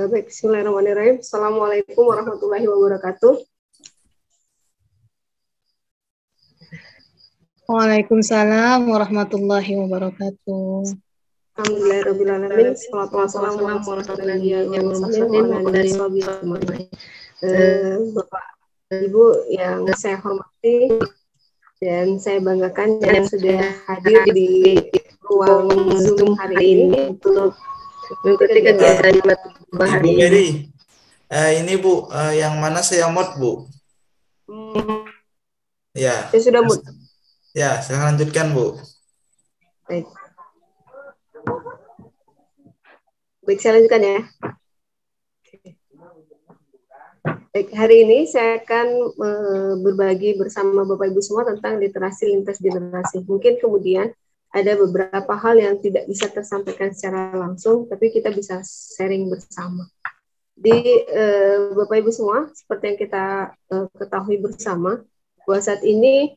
Baik, bismillahirrahmanirrahim. Assalamualaikum warahmatullahi wabarakatuh. Waalaikumsalam warahmatullahi wabarakatuh. Alhamdulillahirrahmanirrahim. Assalamualaikum warahmatullahi wabarakatuh. Bapak, Ibu yang saya hormati dan saya banggakan yang sudah hadir di ruang Zoom hari ini untuk mengikuti kegiatan Bu Mary, ini Bu, yang mana saya mod Bu? Ya. Saya sudah mod. Ya, saya lanjutkan Bu. Baik. Baik, saya lanjutkan ya. Baik, hari ini saya akan berbagi bersama Bapak Ibu semua tentang literasi lintas generasi. Mungkin kemudian ada beberapa hal yang tidak bisa tersampaikan secara langsung, tapi kita bisa sharing bersama. Di Bapak Ibu semua, seperti yang kita ketahui bersama, bahwa saat ini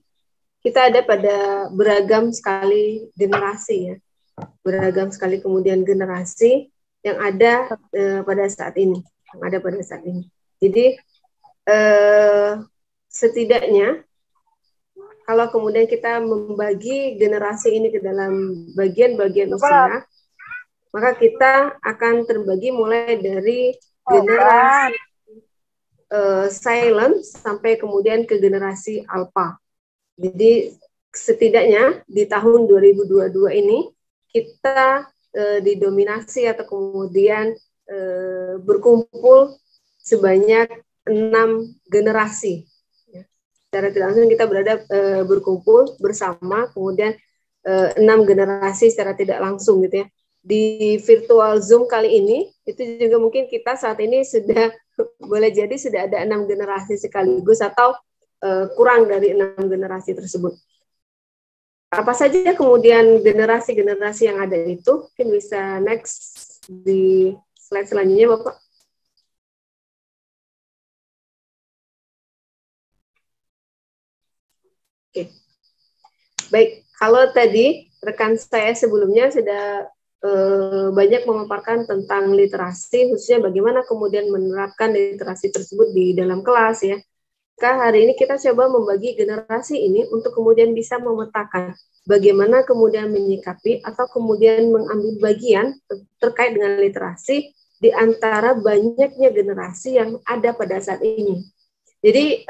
kita ada pada beragam sekali generasi ya, beragam sekali kemudian generasi yang ada pada saat ini, Jadi setidaknya kalau kemudian kita membagi generasi ini ke dalam bagian-bagian usia, maka kita akan terbagi mulai dari generasi silent sampai kemudian ke generasi alpha. Jadi setidaknya di tahun 2022 ini kita didominasi atau kemudian berkumpul sebanyak 6 generasi. Secara tidak langsung kita berada berkumpul bersama, kemudian 6 generasi secara tidak langsung gitu ya. Di virtual Zoom kali ini, itu juga mungkin kita saat ini sudah boleh jadi sudah ada 6 generasi sekaligus atau kurang dari 6 generasi tersebut. Apa saja kemudian generasi-generasi yang ada itu? Mungkin bisa next di slide selanjutnya, Bapak. Oke. Baik, kalau tadi rekan saya sebelumnya sudah banyak memaparkan tentang literasi, khususnya bagaimana kemudian menerapkan literasi tersebut di dalam kelas ya. Maka hari ini kita coba membagi generasi ini untuk kemudian bisa memetakan bagaimana kemudian menyikapi atau kemudian mengambil bagian terkait dengan literasi di antara banyaknya generasi yang ada pada saat ini. Jadi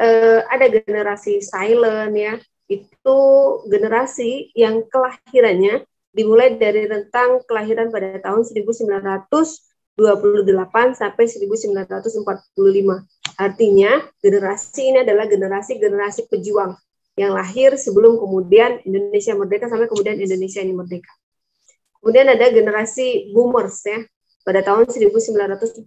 ada generasi silent ya, itu generasi yang kelahirannya dimulai dari rentang kelahiran pada tahun 1928 sampai 1945. Artinya generasi ini adalah generasi pejuang yang lahir sebelum kemudian Indonesia merdeka sampai kemudian Indonesia ini merdeka. Kemudian ada generasi boomers ya, pada tahun 1946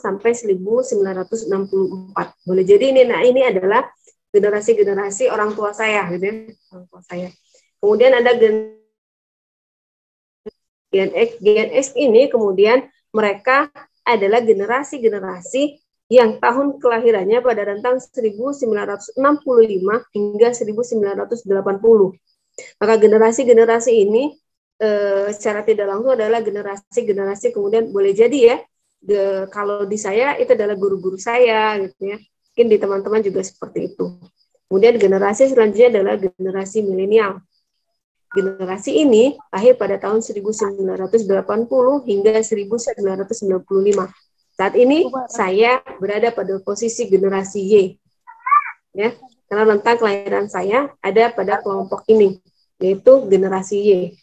sampai 1964. Boleh jadi ini adalah generasi-generasi orang tua saya gitu ya, orang tua saya. Kemudian ada Gen X ini kemudian mereka adalah generasi-generasi yang tahun kelahirannya pada rentang 1965 hingga 1980. Maka generasi-generasi ini secara tidak langsung adalah generasi kemudian boleh jadi ya, kalau di saya itu adalah guru-guru saya gitu ya, mungkin di teman-teman juga seperti itu. Kemudian generasi selanjutnya adalah generasi milenial. Generasi ini lahir pada tahun 1980 hingga 1995. Saat ini saya berada pada posisi generasi Y ya, karena rentang kelahiran saya ada pada kelompok ini, yaitu generasi Y.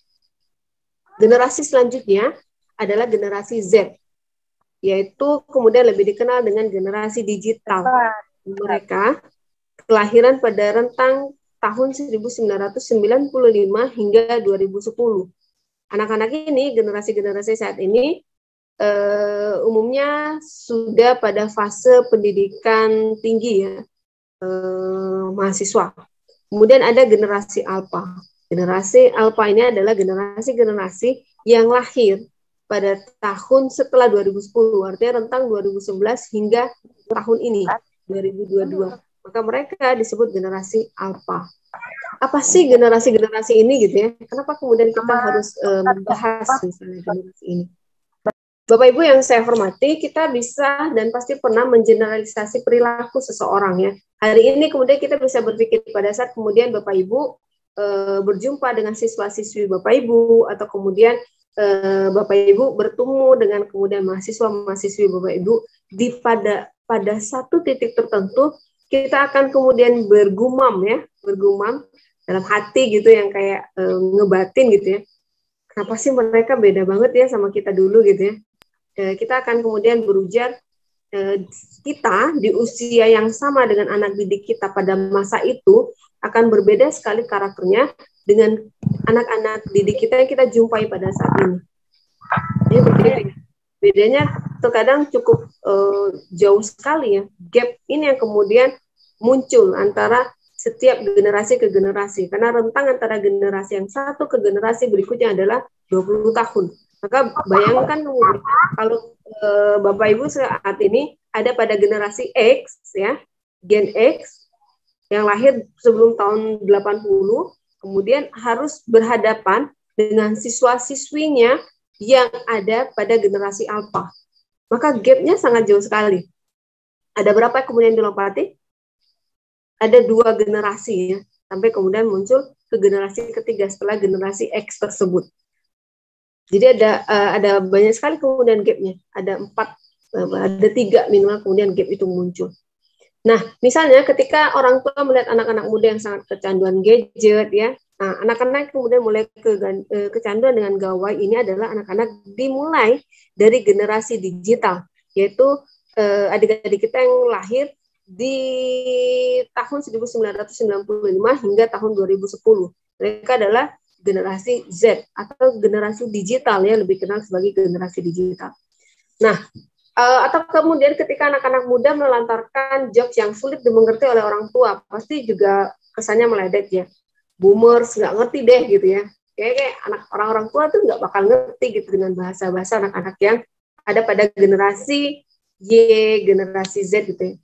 Generasi selanjutnya adalah generasi Z, yaitu kemudian lebih dikenal dengan generasi digital. Mereka kelahiran pada rentang tahun 1995 hingga 2010. Anak-anak ini, generasi-generasi saat ini, umumnya sudah pada fase pendidikan tinggi ya, mahasiswa. Kemudian ada generasi alpha. Generasi alpha ini adalah generasi-generasi yang lahir pada tahun setelah 2010, artinya rentang 2011 hingga tahun ini, 2022. Maka mereka disebut generasi alpha. Apa sih generasi-generasi ini gitu ya? Kenapa kemudian kita harus membahas misalnya generasi ini? Bapak Ibu yang saya hormati, kita bisa dan pasti pernah mengeneralisasi perilaku seseorang ya. Hari ini kemudian kita bisa berpikir pada saat kemudian Bapak Ibu berjumpa dengan siswa-siswi Bapak Ibu, atau kemudian Bapak Ibu bertemu dengan kemudian mahasiswa-mahasiswi Bapak Ibu di pada satu titik tertentu, kita akan kemudian bergumam dalam hati gitu, yang kayak ngebatin gitu ya. Kenapa sih mereka beda banget ya sama kita dulu gitu ya. Kita akan kemudian berujar, kita di usia yang sama dengan anak didik kita pada masa itu akan berbeda sekali karakternya dengan anak-anak didik kita yang kita jumpai pada saat ini. Jadi berbeda. Bedanya terkadang cukup jauh sekali ya. Gap ini yang kemudian muncul antara setiap generasi ke generasi. Karena rentang antara generasi yang satu ke generasi berikutnya adalah 20 tahun. Maka bayangkan kemudian kalau Bapak Ibu saat ini ada pada generasi X ya, Gen X yang lahir sebelum tahun 80, kemudian harus berhadapan dengan siswa-siswinya yang ada pada generasi Alpha. Maka gap-nya sangat jauh sekali. Ada berapa kemudian dilompati? Ada 2 generasi ya, sampai kemudian muncul ke generasi ketiga setelah generasi X tersebut. Jadi ada banyak sekali kemudian gap-nya. Ada 3 minimal kemudian gap itu muncul. Nah, misalnya ketika orang tua melihat anak-anak muda yang sangat kecanduan gadget ya, nah, anak-anak kemudian mulai kecanduan dengan gawai, ini adalah anak-anak dimulai dari generasi digital, yaitu adik-adik kita yang lahir di tahun 1995 hingga tahun 2010. Mereka adalah generasi Z atau generasi digital ya, lebih kenal sebagai generasi digital. Nah, atau kemudian ketika anak-anak muda melantarkan jokes yang sulit dimengerti oleh orang tua, pasti juga kesannya meledek ya. Boomers nggak ngerti deh gitu ya. Kayak anak orang-orang tua tuh nggak bakal ngerti gitu dengan bahasa-bahasa anak-anak yang ada pada generasi Y, generasi Z gitu ya.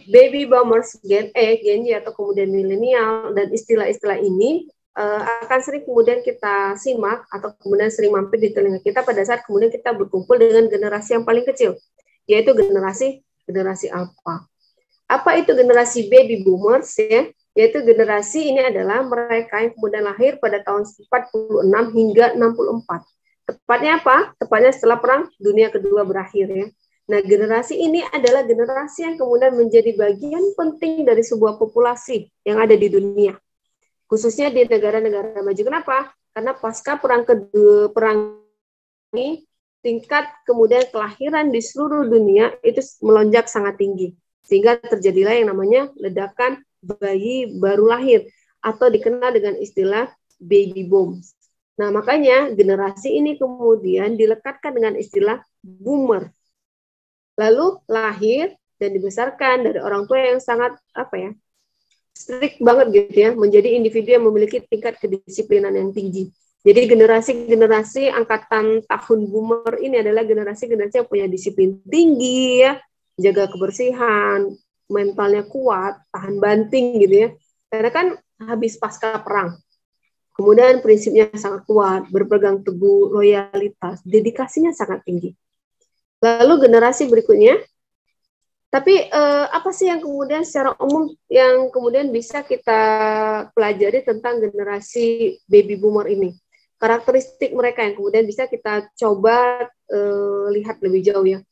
Baby boomers, Gen E, Gen Y, atau kemudian milenial, dan istilah-istilah ini akan sering kemudian kita simak atau kemudian sering mampir di telinga kita pada saat kemudian kita berkumpul dengan generasi yang paling kecil, yaitu generasi Alpha. Apa itu generasi baby boomers ya? Yaitu generasi ini adalah mereka yang kemudian lahir pada tahun 46 hingga 64. Tepatnya apa? Tepatnya setelah Perang Dunia Kedua berakhir ya. Nah, generasi ini adalah generasi yang kemudian menjadi bagian penting dari sebuah populasi yang ada di dunia, khususnya di negara-negara maju. Kenapa? Karena pasca perang ini, tingkat kemudian kelahiran di seluruh dunia itu melonjak sangat tinggi, sehingga terjadilah yang namanya ledakan bayi baru lahir atau dikenal dengan istilah baby boom. Nah, makanya generasi ini kemudian dilekatkan dengan istilah boomer. Lalu lahir dan dibesarkan dari orang tua yang sangat strict banget gitu ya, menjadi individu yang memiliki tingkat kedisiplinan yang tinggi. Jadi generasi angkatan tahun boomer ini adalah generasi yang punya disiplin tinggi ya, jaga kebersihan, mentalnya kuat, tahan banting gitu ya. Karena kan habis pasca perang. Kemudian prinsipnya sangat kuat, berpegang teguh, loyalitas, dedikasinya sangat tinggi. Lalu generasi berikutnya, tapi apa sih yang kemudian secara umum yang kemudian bisa kita pelajari tentang generasi baby boomer ini? Karakteristik mereka yang kemudian bisa kita coba lihat lebih jauh ya.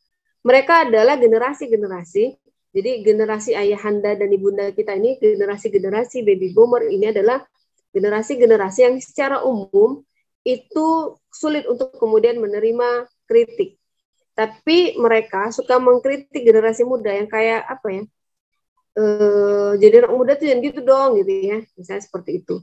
Mereka adalah generasi-generasi, jadi generasi ayahanda dan ibunda kita ini, generasi-generasi baby boomer ini adalah generasi-generasi yang secara umum itu sulit untuk kemudian menerima kritik. Tapi mereka suka mengkritik generasi muda yang kayak jadi anak muda tuh jangan gitu dong gitu ya, misalnya seperti itu.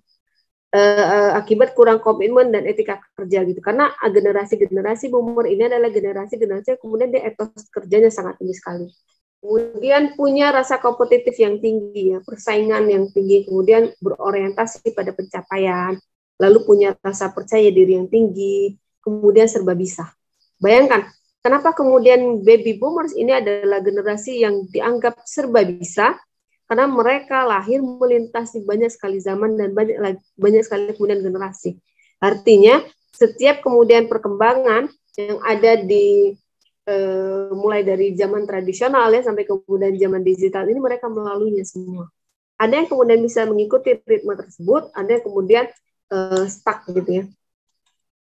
Akibat kurang komitmen dan etika kerja gitu. Karena generasi boomer ini adalah generasi yang kemudian dia etos kerjanya sangat tinggi sekali. Kemudian punya rasa kompetitif yang tinggi ya, persaingan yang tinggi, kemudian berorientasi pada pencapaian, lalu punya rasa percaya diri yang tinggi, kemudian serba bisa. Bayangkan, kenapa kemudian baby boomers ini adalah generasi yang dianggap serba bisa? Karena mereka lahir melintasi banyak sekali zaman dan banyak sekali kemudian generasi. Artinya setiap kemudian perkembangan yang ada di mulai dari zaman tradisional ya sampai kemudian zaman digital ini mereka melaluinya semua. Ada yang kemudian bisa mengikuti ritme tersebut, ada yang kemudian stuck gitu ya.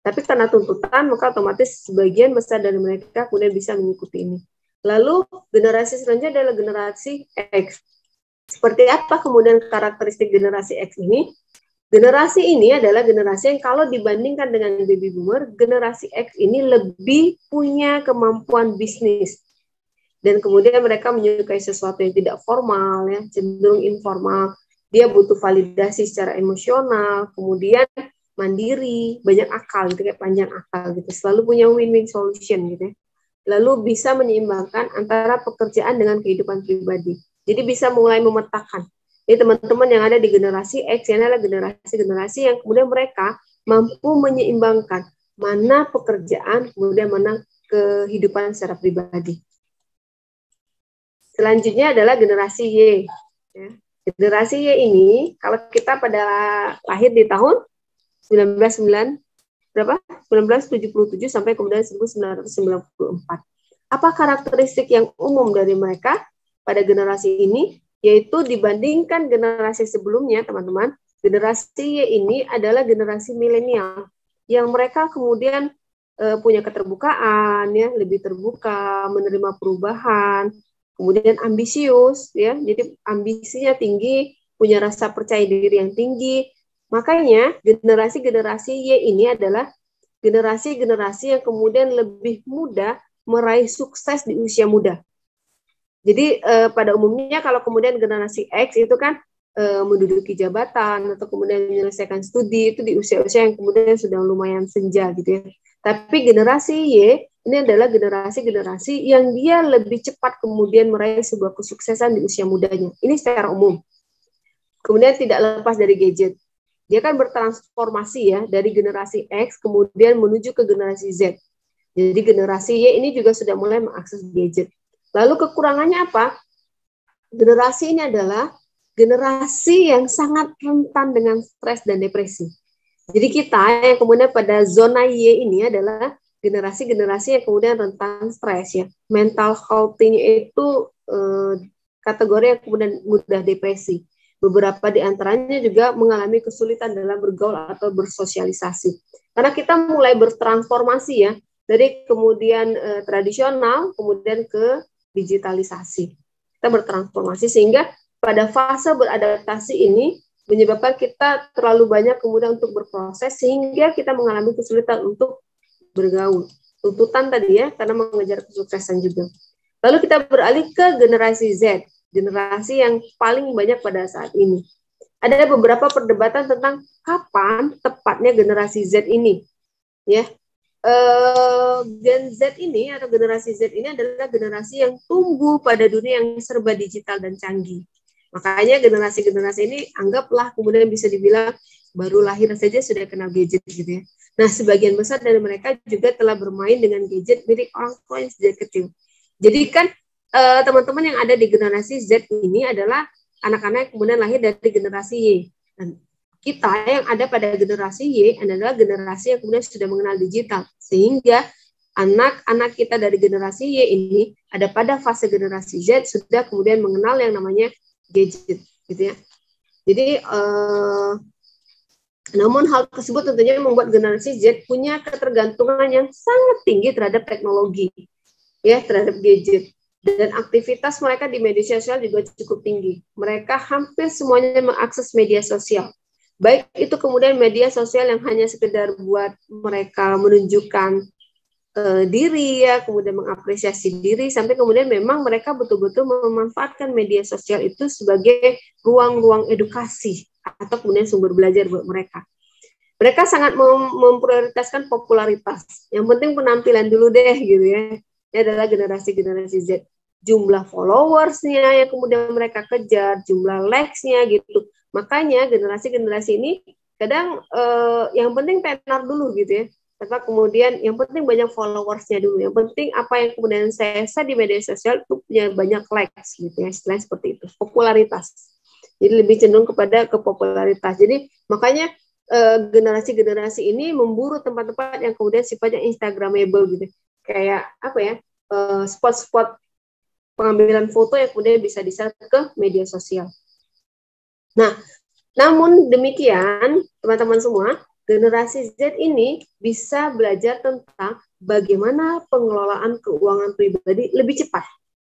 Tapi karena tuntutan, maka otomatis sebagian besar dari mereka kemudian bisa mengikuti ini. Lalu generasi selanjutnya adalah generasi X. Seperti apa kemudian karakteristik generasi X ini? Generasi ini adalah generasi yang kalau dibandingkan dengan baby boomer, generasi X ini lebih punya kemampuan bisnis. Dan kemudian mereka menyukai sesuatu yang tidak formal, ya, cenderung informal. Dia butuh validasi secara emosional, kemudian mandiri, banyak akal gitu, kayak panjang akal gitu, selalu punya win-win solution gitu ya. Lalu bisa menyeimbangkan antara pekerjaan dengan kehidupan pribadi. Jadi bisa mulai memetakan. Jadi teman-teman yang ada di generasi X ini adalah generasi-generasi yang kemudian mereka mampu menyeimbangkan mana pekerjaan, kemudian mana kehidupan secara pribadi. Selanjutnya adalah generasi Y. Ya. Generasi Y ini, kalau kita pada lahir di tahun 1977 sampai kemudian 1994. Apa karakteristik yang umum dari mereka pada generasi ini? Yaitu dibandingkan generasi sebelumnya, teman-teman, generasi Y ini adalah generasi milenial yang mereka kemudian punya keterbukaan, ya, lebih terbuka, menerima perubahan, kemudian ambisius, ya, jadi ambisinya tinggi, punya rasa percaya diri yang tinggi. Makanya generasi-generasi Y ini adalah generasi-generasi yang kemudian lebih mudah meraih sukses di usia muda. Jadi pada umumnya kalau kemudian generasi X itu kan menduduki jabatan atau kemudian menyelesaikan studi itu di usia-usia yang kemudian sudah lumayan senja gitu ya. Tapi generasi Y ini adalah generasi-generasi yang dia lebih cepat kemudian meraih sebuah kesuksesan di usia mudanya. Ini secara umum. Kemudian tidak lepas dari gadget. Dia kan bertransformasi ya dari generasi X kemudian menuju ke generasi Z. Jadi generasi Y ini juga sudah mulai mengakses gadget. Lalu kekurangannya apa? Generasi ini adalah generasi yang sangat rentan dengan stres dan depresi. Jadi kita yang kemudian pada zona Y ini adalah generasi-generasi yang kemudian rentan stres ya. Mental health-nya itu kategori yang kemudian mudah depresi. Beberapa di antaranya juga mengalami kesulitan dalam bergaul atau bersosialisasi. Karena kita mulai bertransformasi ya, dari kemudian tradisional, kemudian ke digitalisasi. Kita bertransformasi sehingga pada fase beradaptasi ini menyebabkan kita terlalu banyak kemudian untuk berproses sehingga kita mengalami kesulitan untuk bergaul. Tuntutan tadi ya, karena mengejar kesuksesan juga. Lalu kita beralih ke generasi Z. Generasi yang paling banyak pada saat ini. Ada beberapa perdebatan tentang kapan tepatnya generasi Z ini. Ya, Gen Z ini atau generasi Z ini adalah generasi yang tumbuh pada dunia yang serba digital dan canggih. Makanya generasi-generasi ini anggaplah kemudian bisa dibilang baru lahir saja sudah kenal gadget gitu ya. Nah, sebagian besar dari mereka juga telah bermain dengan gadget milik orang tua yang sejak kecil. Jadi kan teman-teman yang ada di generasi Z ini adalah anak-anak yang kemudian lahir dari generasi Y. Dan kita yang ada pada generasi Y adalah generasi yang kemudian sudah mengenal digital. Sehingga anak-anak kita dari generasi Y ini ada pada fase generasi Z sudah kemudian mengenal yang namanya gadget, gitu ya. Jadi, namun hal tersebut tentunya membuat generasi Z punya ketergantungan yang sangat tinggi terhadap teknologi, ya, terhadap gadget. Dan aktivitas mereka di media sosial juga cukup tinggi. Mereka hampir semuanya mengakses media sosial. Baik itu kemudian media sosial yang hanya sekedar buat mereka menunjukkan diri ya, kemudian mengapresiasi diri, sampai kemudian memang mereka betul-betul memanfaatkan media sosial itu sebagai ruang-ruang edukasi atau kemudian sumber belajar buat mereka. Mereka sangat memprioritaskan popularitas. Yang penting penampilan dulu deh gitu ya. Ini adalah generasi-generasi Z. Jumlah followersnya yang kemudian mereka kejar, jumlah likes-nya gitu. Makanya generasi-generasi ini kadang yang penting tenar dulu gitu ya. Karena kemudian yang penting banyak followersnya dulu. Yang penting apa yang kemudian saya share di media sosial itu punya banyak likes gitu ya. Istilahnya seperti itu. Popularitas. Jadi lebih cenderung kepada kepopularitas. Jadi makanya generasi-generasi ini memburu tempat-tempat yang kemudian sifatnya instagramable gitu, kayak apa ya, spot-spot pengambilan foto yang kemudian bisa di-share ke media sosial. Nah, namun demikian teman-teman semua, generasi Z ini bisa belajar tentang bagaimana pengelolaan keuangan pribadi lebih cepat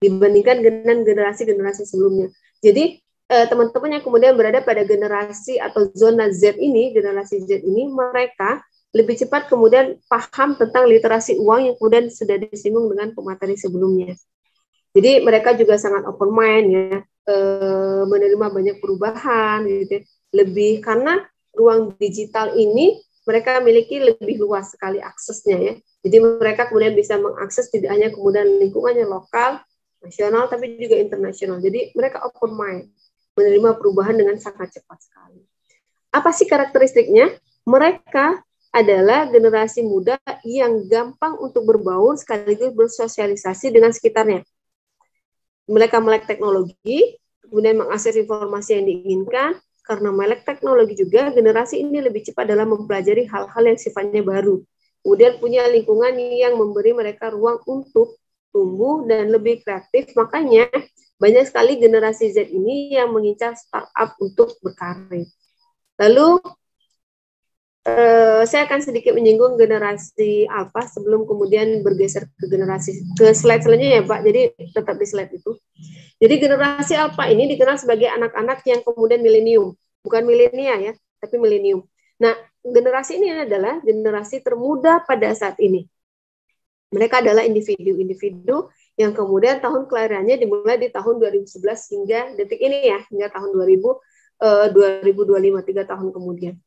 dibandingkan dengan generasi-generasi sebelumnya. Jadi teman-teman yang kemudian berada pada generasi atau zona Z ini, generasi Z ini, mereka lebih cepat kemudian paham tentang literasi uang yang kemudian sudah disinggung dengan pemateri sebelumnya. Jadi mereka juga sangat open mind ya, menerima banyak perubahan gitu, lebih karena ruang digital ini mereka miliki lebih luas sekali aksesnya ya. Jadi mereka kemudian bisa mengakses tidak hanya kemudian lingkungannya lokal, nasional, tapi juga internasional. Jadi mereka open mind, menerima perubahan dengan sangat cepat sekali. Apa sih karakteristiknya? Mereka adalah generasi muda yang gampang untuk berbaur sekaligus bersosialisasi dengan sekitarnya. Mereka melek teknologi, kemudian mengakses informasi yang diinginkan. Karena melek teknologi juga, generasi ini lebih cepat dalam mempelajari hal-hal yang sifatnya baru. Kemudian punya lingkungan yang memberi mereka ruang untuk tumbuh dan lebih kreatif. Makanya banyak sekali generasi Z ini yang mengincar startup untuk berkarir. Lalu saya akan sedikit menyinggung generasi Alpha sebelum kemudian bergeser ke slide selanjutnya ya Pak. Jadi tetap di slide itu. Jadi generasi Alpha ini dikenal sebagai anak-anak yang kemudian milenium, bukan milenia ya, tapi milenium. Nah, generasi ini adalah generasi termuda pada saat ini. Mereka adalah individu-individu yang kemudian tahun kelahirannya dimulai di tahun 2011 hingga detik ini ya, hingga tahun 2025, 3 tahun kemudian.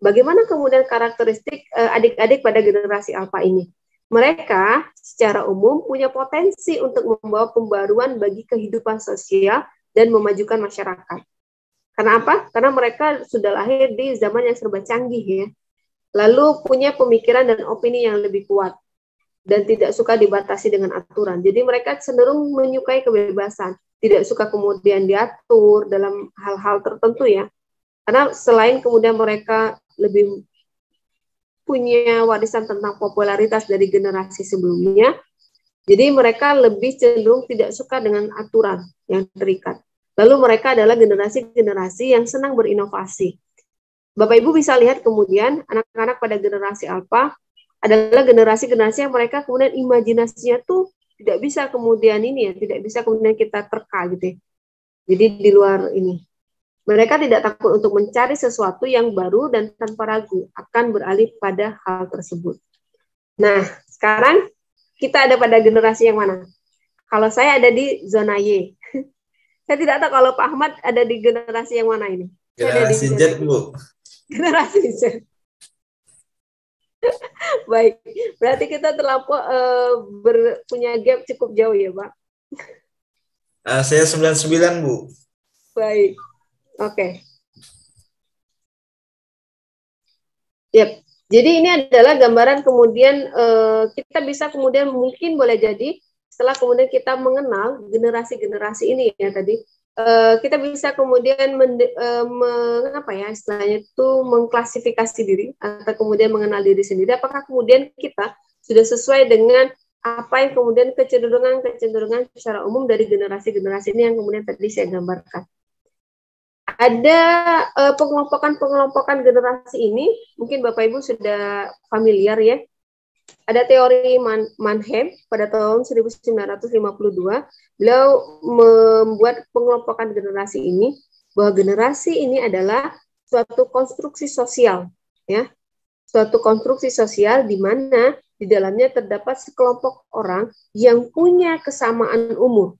Bagaimana kemudian karakteristik adik-adik pada generasi Alpha ini? Mereka secara umum punya potensi untuk membawa pembaruan bagi kehidupan sosial dan memajukan masyarakat. Karena apa? Karena mereka sudah lahir di zaman yang serba canggih ya. Lalu punya pemikiran dan opini yang lebih kuat dan tidak suka dibatasi dengan aturan. Jadi mereka cenderung menyukai kebebasan, tidak suka kemudian diatur dalam hal-hal tertentu ya. Karena selain kemudian mereka lebih punya warisan tentang popularitas dari generasi sebelumnya, jadi mereka lebih cenderung tidak suka dengan aturan yang terikat. Lalu mereka adalah generasi-generasi yang senang berinovasi. Bapak Ibu bisa lihat kemudian anak-anak pada generasi Alpha adalah generasi-generasi yang mereka kemudian imajinasinya tuh tidak bisa kemudian ini ya, tidak bisa kemudian kita terka gitu ya. Jadi di luar ini. Mereka tidak takut untuk mencari sesuatu yang baru dan tanpa ragu akan beralih pada hal tersebut. Nah, sekarang kita ada pada generasi yang mana? Kalau saya ada di zona Y. Saya tidak tahu kalau Pak Ahmad ada di generasi yang mana ini. Generasi Z, Bu. Generasi Z. Baik, berarti kita terlampau punya gap cukup jauh ya, Pak? Saya 99, Bu. Baik. Oke. Yep. Jadi ini adalah gambaran kemudian kita bisa kemudian mungkin boleh jadi setelah kemudian kita mengenal generasi-generasi ini ya tadi kita bisa kemudian mengapa ya istilahnya itu mengklasifikasi diri atau kemudian mengenal diri sendiri. Apakah kemudian kita sudah sesuai dengan apa yang kemudian kecenderungan secara umum dari generasi-generasi ini yang kemudian tadi saya gambarkan. Ada pengelompokan generasi ini, mungkin Bapak Ibu sudah familiar ya. Ada teori Mannheim pada tahun 1952, beliau membuat pengelompokan generasi ini, bahwa generasi ini adalah suatu konstruksi sosial, ya, suatu konstruksi sosial di mana di dalamnya terdapat sekelompok orang yang punya kesamaan umur,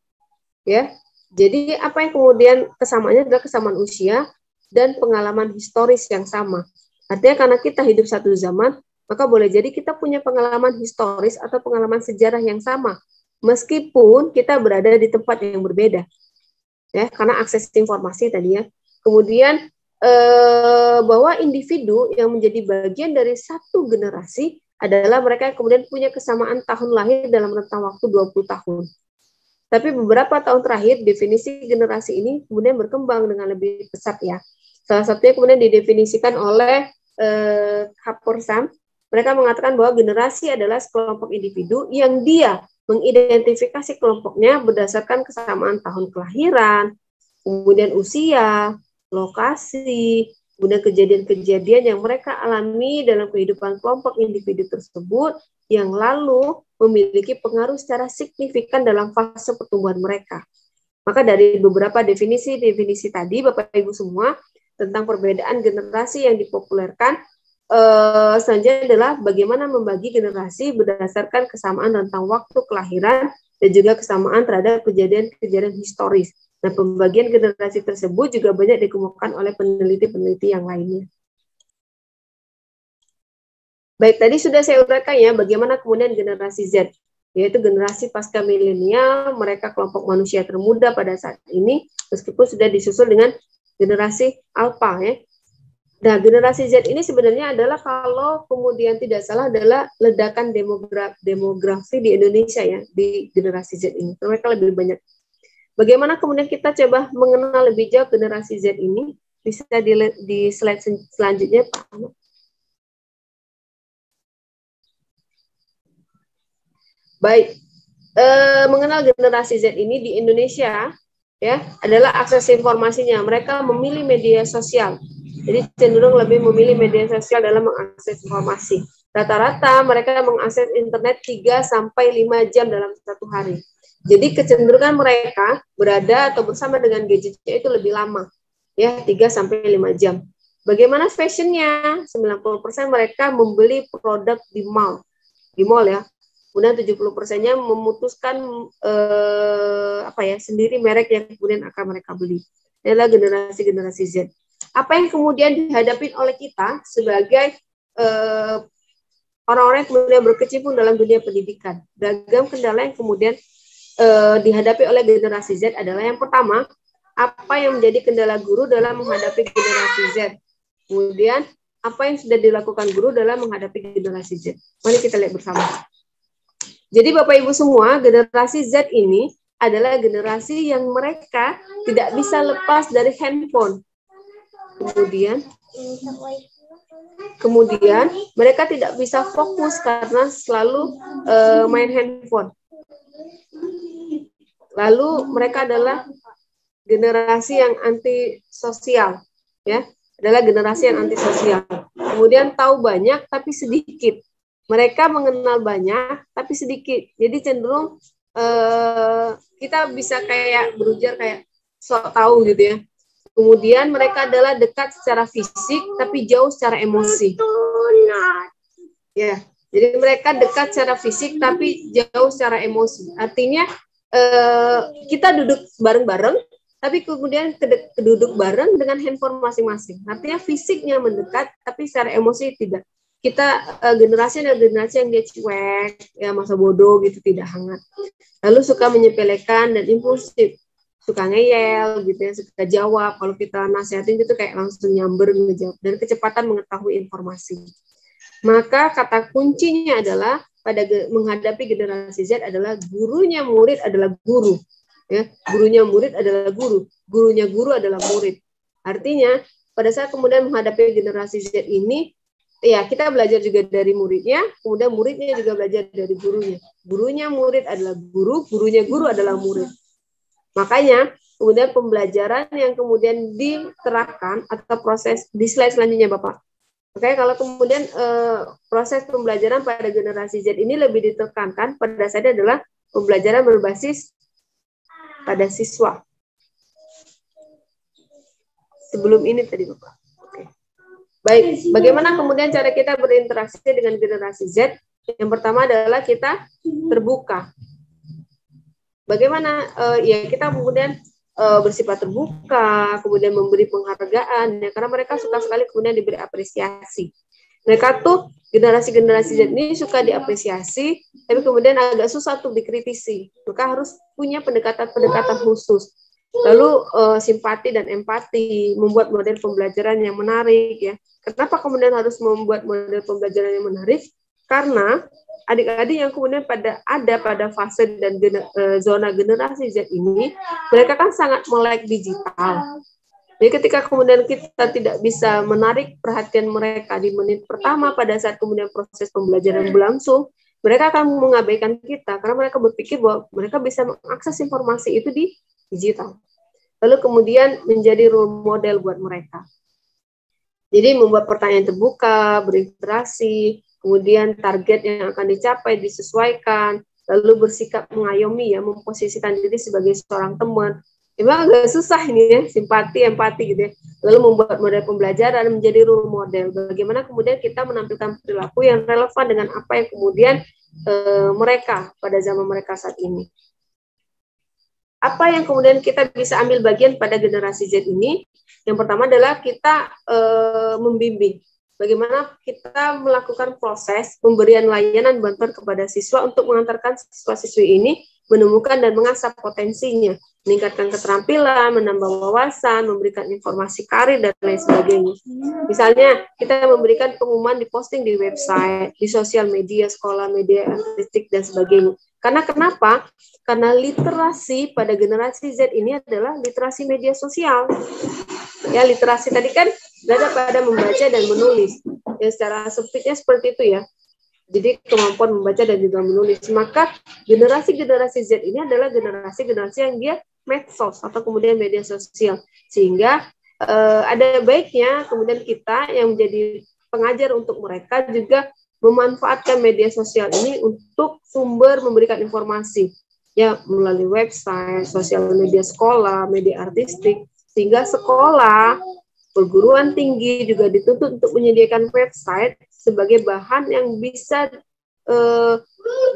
ya. Jadi apa yang kemudian kesamaannya adalah kesamaan usia dan pengalaman historis yang sama. Artinya karena kita hidup satu zaman, maka boleh jadi kita punya pengalaman historis atau pengalaman sejarah yang sama, meskipun kita berada di tempat yang berbeda. Ya, karena akses informasi tadi ya. Kemudian bahwa individu yang menjadi bagian dari satu generasi adalah mereka yang kemudian punya kesamaan tahun lahir dalam rentang waktu 20 tahun. Tapi beberapa tahun terakhir, definisi generasi ini kemudian berkembang dengan lebih pesat ya. Salah satunya kemudian didefinisikan oleh Kaporsam. Mereka mengatakan bahwa generasi adalah sekelompok individu yang dia mengidentifikasi kelompoknya berdasarkan kesamaan tahun kelahiran, kemudian usia, lokasi, kemudian kejadian-kejadian yang mereka alami dalam kehidupan kelompok individu tersebut yang lalu memiliki pengaruh secara signifikan dalam fase pertumbuhan mereka. Maka dari beberapa definisi-definisi tadi, Bapak Ibu semua, tentang perbedaan generasi yang dipopulerkan, selanjutnya adalah bagaimana membagi generasi berdasarkan kesamaan rentang waktu kelahiran dan juga kesamaan terhadap kejadian-kejadian historis. Nah, pembagian generasi tersebut juga banyak dikemukakan oleh peneliti-peneliti yang lainnya. Baik, tadi sudah saya uraikan ya bagaimana kemudian generasi Z, yaitu generasi pasca milenial, mereka kelompok manusia termuda pada saat ini, meskipun sudah disusul dengan generasi Alpha ya. Nah, generasi Z ini sebenarnya adalah kalau kemudian tidak salah adalah ledakan demografi di Indonesia ya, di generasi Z ini. Mereka lebih banyak. Bagaimana kemudian kita coba mengenal lebih jauh generasi Z ini? Bisa di slide selanjutnya, Pak. Baik, mengenal generasi Z ini di Indonesia ya adalah akses informasinya. Mereka memilih media sosial. Jadi cenderung lebih memilih media sosial dalam mengakses informasi. Rata-rata mereka mengakses internet 3 sampai 5 jam dalam satu hari. Jadi kecenderungan mereka berada atau bersama dengan gadgetnya itu lebih lama. Ya, 3 sampai 5 jam. Bagaimana fashionnya? 90% mereka membeli produk di mall. Di mall ya. Kemudian 70%-nya memutuskan sendiri merek yang kemudian akan mereka beli. Ini adalah generasi Z. Apa yang kemudian dihadapi oleh kita sebagai orang-orang yang kemudian berkecimpung dalam dunia pendidikan? Beragam kendala yang kemudian dihadapi oleh generasi Z adalah yang pertama, apa yang menjadi kendala guru dalam menghadapi generasi Z? Kemudian, apa yang sudah dilakukan guru dalam menghadapi generasi Z? Mari kita lihat bersama. Jadi Bapak Ibu semua, generasi Z ini adalah generasi yang mereka tidak bisa lepas dari handphone. Kemudian mereka tidak bisa fokus karena selalu main handphone. Lalu mereka adalah generasi yang antisosial, ya, adalah generasi yang antisosial. Kemudian tahu banyak tapi sedikit. Mereka mengenal banyak tapi sedikit. Jadi cenderung kita bisa kayak berujar kayak sok tahu gitu ya. Kemudian mereka adalah dekat secara fisik tapi jauh secara emosi. Ya, jadi mereka dekat secara fisik tapi jauh secara emosi. Artinya kita duduk bareng-bareng tapi kemudian duduk bareng dengan handphone masing-masing. Artinya fisiknya mendekat tapi secara emosi tidak. Kita generasi yang dia cuek, ya masa bodoh gitu, tidak hangat. Lalu suka menyepelekan dan impulsif. Suka ngeyel gitu ya, suka jawab, kalau kita nasihatin itu kayak langsung nyamber ngejawab, dan kecepatan mengetahui informasi. Maka kata kuncinya adalah pada menghadapi generasi Z adalah gurunya murid adalah guru, ya, gurunya murid adalah guru, gurunya guru adalah murid. Artinya pada saat kemudian menghadapi generasi Z ini, ya kita belajar juga dari muridnya, kemudian muridnya juga belajar dari gurunya. Gurunya murid adalah guru, gurunya guru adalah murid. Makanya kemudian pembelajaran yang kemudian diterapkan atau proses di slide selanjutnya Bapak. Oke, kalau kemudian proses pembelajaran pada generasi Z ini lebih ditekankan pada dasarnya adalah pembelajaran berbasis pada siswa. Sebelum ini tadi Bapak. Oke. Baik, bagaimana kemudian cara kita berinteraksi dengan generasi Z? Yang pertama adalah kita terbuka. Bagaimana ya kita kemudian bersifat terbuka, kemudian memberi penghargaan, ya, karena mereka suka sekali kemudian diberi apresiasi. Mereka tuh generasi-generasi Z ini suka diapresiasi, tapi kemudian agak susah untuk dikritisi. Maka harus punya pendekatan-pendekatan khusus. Lalu simpati dan empati, membuat model pembelajaran yang menarik. Ya. Kenapa kemudian harus membuat model pembelajaran yang menarik? Karena adik-adik yang kemudian ada pada fase dan zona generasi Z ini, mereka kan sangat melek digital. Jadi ketika kemudian kita tidak bisa menarik perhatian mereka di menit pertama pada saat kemudian proses pembelajaran berlangsung, mereka akan mengabaikan kita karena mereka berpikir bahwa mereka bisa mengakses informasi itu di digital. Lalu kemudian menjadi role model buat mereka. Jadi membuat pertanyaan terbuka, berinteraksi, kemudian target yang akan dicapai disesuaikan, lalu bersikap mengayomi ya, memposisikan diri sebagai seorang teman. Memang agak susah ini ya, simpati, empati gitu ya. Lalu membuat model pembelajaran menjadi role model. Bagaimana kemudian kita menampilkan perilaku yang relevan dengan apa yang kemudian mereka pada zaman mereka saat ini. Apa yang kemudian kita bisa ambil bagian pada generasi Z ini? Yang pertama adalah kita membimbing. Bagaimana kita melakukan proses pemberian layanan bantuan kepada siswa untuk mengantarkan siswa-siswi ini menemukan dan mengasah potensinya, meningkatkan keterampilan, menambah wawasan, memberikan informasi karir, dan lain sebagainya. Misalnya, kita memberikan pengumuman di posting di website, di sosial media, sekolah, media artistik, dan sebagainya. Karena kenapa? Karena literasi pada generasi Z ini adalah literasi media sosial. Ya, literasi tadi kan berada pada membaca dan menulis. Ya, secara sempitnya seperti itu ya. Jadi kemampuan membaca dan juga menulis. Maka generasi-generasi Z ini adalah generasi-generasi yang dia medsos atau kemudian media sosial. Sehingga ada baiknya kemudian kita yang menjadi pengajar untuk mereka juga memanfaatkan media sosial ini untuk sumber memberikan informasi. Ya, melalui website, sosial media sekolah, media artistik, sehingga sekolah, perguruan tinggi juga dituntut untuk menyediakan website sebagai bahan yang bisa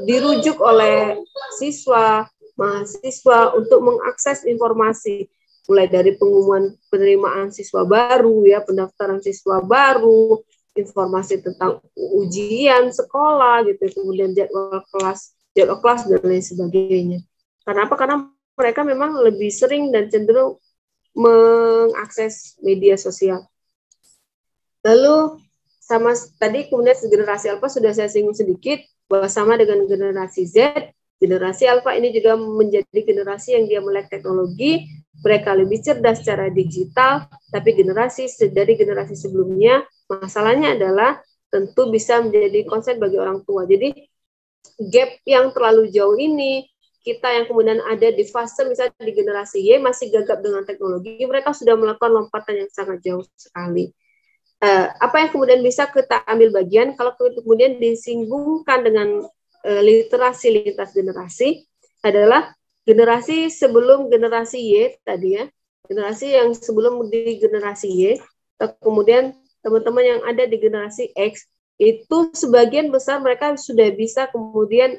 dirujuk oleh siswa, mahasiswa untuk mengakses informasi, mulai dari pengumuman penerimaan siswa baru, ya, pendaftaran siswa baru, informasi tentang ujian sekolah, gitu, kemudian jadwal kelas dan lain sebagainya. Karena apa? Karena mereka memang lebih sering dan cenderung mengakses media sosial. Lalu sama tadi kemudian generasi alfa sudah saya singgung sedikit bahwa sama dengan generasi Z, generasi alfa ini juga menjadi generasi yang dia melek teknologi, mereka lebih cerdas secara digital, tapi generasi dari generasi sebelumnya masalahnya adalah tentu bisa menjadi konsen bagi orang tua. Jadi gap yang terlalu jauh ini, kita yang kemudian ada di fase misalnya di generasi Y masih gagap dengan teknologi, mereka sudah melakukan lompatan yang sangat jauh sekali. Apa yang kemudian bisa kita ambil bagian kalau kemudian disinggungkan dengan literasi lintas generasi adalah generasi sebelum generasi Y tadi ya, generasi yang sebelum di generasi Y, kemudian teman-teman yang ada di generasi X, itu sebagian besar mereka sudah bisa kemudian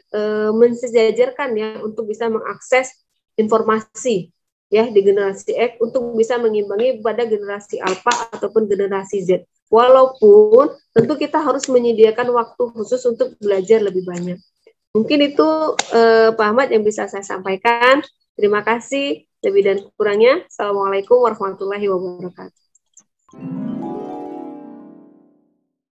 mensejajarkan ya untuk bisa mengakses informasi ya di generasi X untuk bisa mengimbangi pada generasi alpha ataupun generasi Z. Walaupun tentu kita harus menyediakan waktu khusus untuk belajar lebih banyak. Mungkin itu Pak Ahmad yang bisa saya sampaikan. Terima kasih. Lebih dan kurangnya, Assalamualaikum warahmatullahi wabarakatuh.